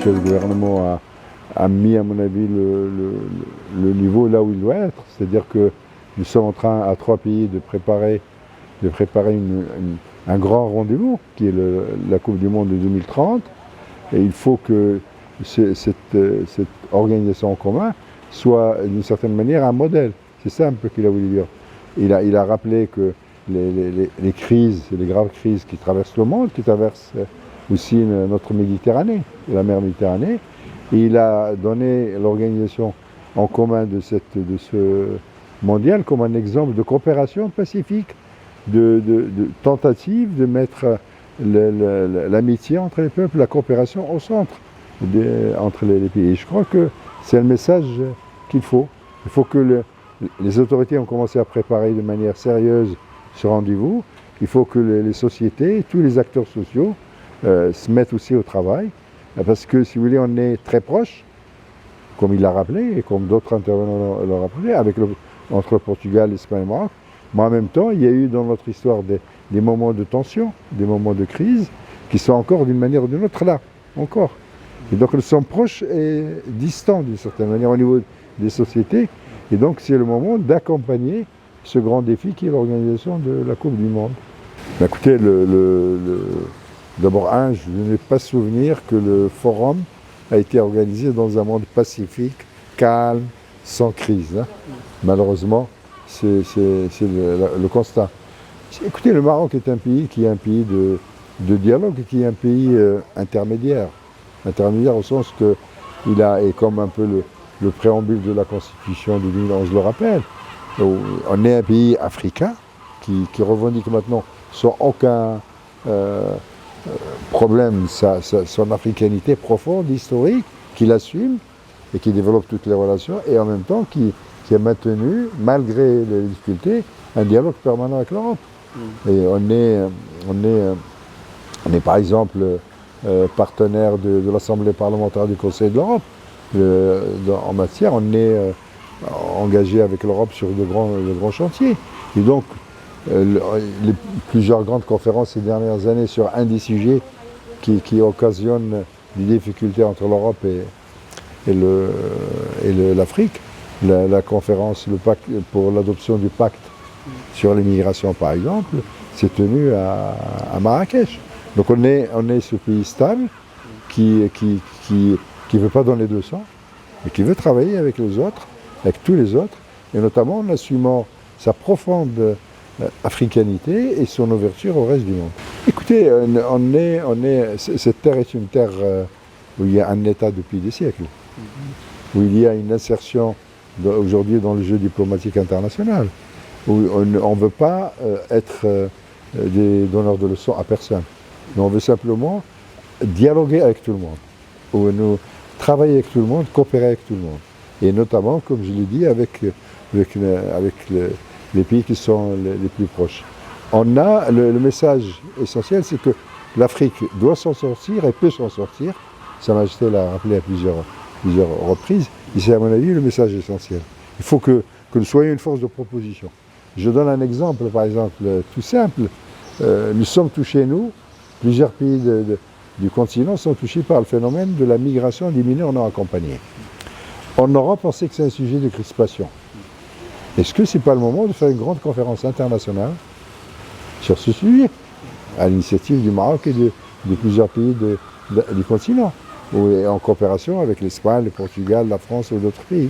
l'actuel gouvernement a mis, à mon avis, le niveau là où il doit être. C'est-à-dire que nous sommes en train, à 3 pays, de préparer un grand rendez-vous, qui est la Coupe du Monde de 2030. Et il faut que cette organisation en commun soit, d'une certaine manière, un modèle. C'est ça un peu qu'il a voulu dire. Il a rappelé que les crises, les graves crises qui traversent le monde, qui traversent aussi notre Méditerranée, la mer Méditerranée, et il a donné l'organisation en commun de ce mondial comme un exemple de coopération pacifique, de tentative de mettre l'amitié entre les peuples, la coopération au centre entre les pays. Et je crois que c'est le message qu'il faut. Il faut que les autorités ont commencé à préparer de manière sérieuse ce rendez-vous. Il faut que les sociétés, tous les acteurs sociaux se mettent aussi au travail. Parce que, si vous voulez, on est très proches, comme il l'a rappelé, et comme d'autres intervenants l'ont rappelé, entre le Portugal, l'Espagne et le Maroc. Mais en même temps, il y a eu dans notre histoire des moments de tension, des moments de crise, qui sont encore d'une manière ou d'une autre là, encore. Et donc nous sommes proches et distants d'une certaine manière au niveau des sociétés. Et donc c'est le moment d'accompagner ce grand défi qui est l'organisation de la Coupe du Monde. Écoutez, d'abord, je n'ai pas souvenir que le forum a été organisé dans un monde pacifique, calme, sans crise. Hein. Malheureusement, c'est le constat. Écoutez, le Maroc est un pays qui est un pays de dialogue, qui est un pays intermédiaire. Intermédiaire au sens qu'il est comme un peu le préambule de la Constitution de 2011 le rappelle. On est un pays africain qui revendique maintenant sans aucun problème son africanité profonde, historique, qui l'assume et qui développe toutes les relations, et en même temps qui a maintenu, malgré les difficultés, un dialogue permanent avec l'Europe. Et on est par exemple partenaire de l'Assemblée parlementaire du Conseil de l'Europe. En matière, on est engagé avec l'Europe sur de grands chantiers. Et donc, plusieurs grandes conférences ces dernières années sur un des sujets qui occasionnent des difficultés entre l'Europe et l'Afrique. La conférence, le pacte pour l'adoption du pacte sur l'immigration, par exemple, s'est tenue à Marrakech. Donc on est ce pays stable qui veut pas donner de leçons et qui veut travailler avec les autres, avec tous les autres, et notamment en assumant sa profonde africanité et son ouverture au reste du monde. Écoutez, cette terre est une terre où il y a un État depuis des siècles, où il y a une insertion aujourd'hui dans le jeu diplomatique international, où on ne veut pas être des donneurs de leçons à personne, mais on veut simplement dialoguer avec tout le monde, où nous travailler avec tout le monde, coopérer avec tout le monde, et notamment, comme je l'ai dit, avec les pays qui sont les plus proches. On a le message essentiel, c'est que l'Afrique doit s'en sortir et peut s'en sortir. Sa Majesté l'a rappelé à plusieurs reprises. Et c'est à mon avis le message essentiel. Il faut que nous soyons une force de proposition. Je donne un exemple, par exemple, tout simple. Nous sommes touchés, nous, plusieurs pays du continent sont touchés par le phénomène de la migration des mineurs non accompagnés. En Europe, on sait que c'est un sujet de crispation. Est-ce que ce n'est pas le moment de faire une grande conférence internationale sur ce sujet, à l'initiative du Maroc et de plusieurs pays du continent, en coopération avec l'Espagne, le Portugal, la France ou d'autres pays?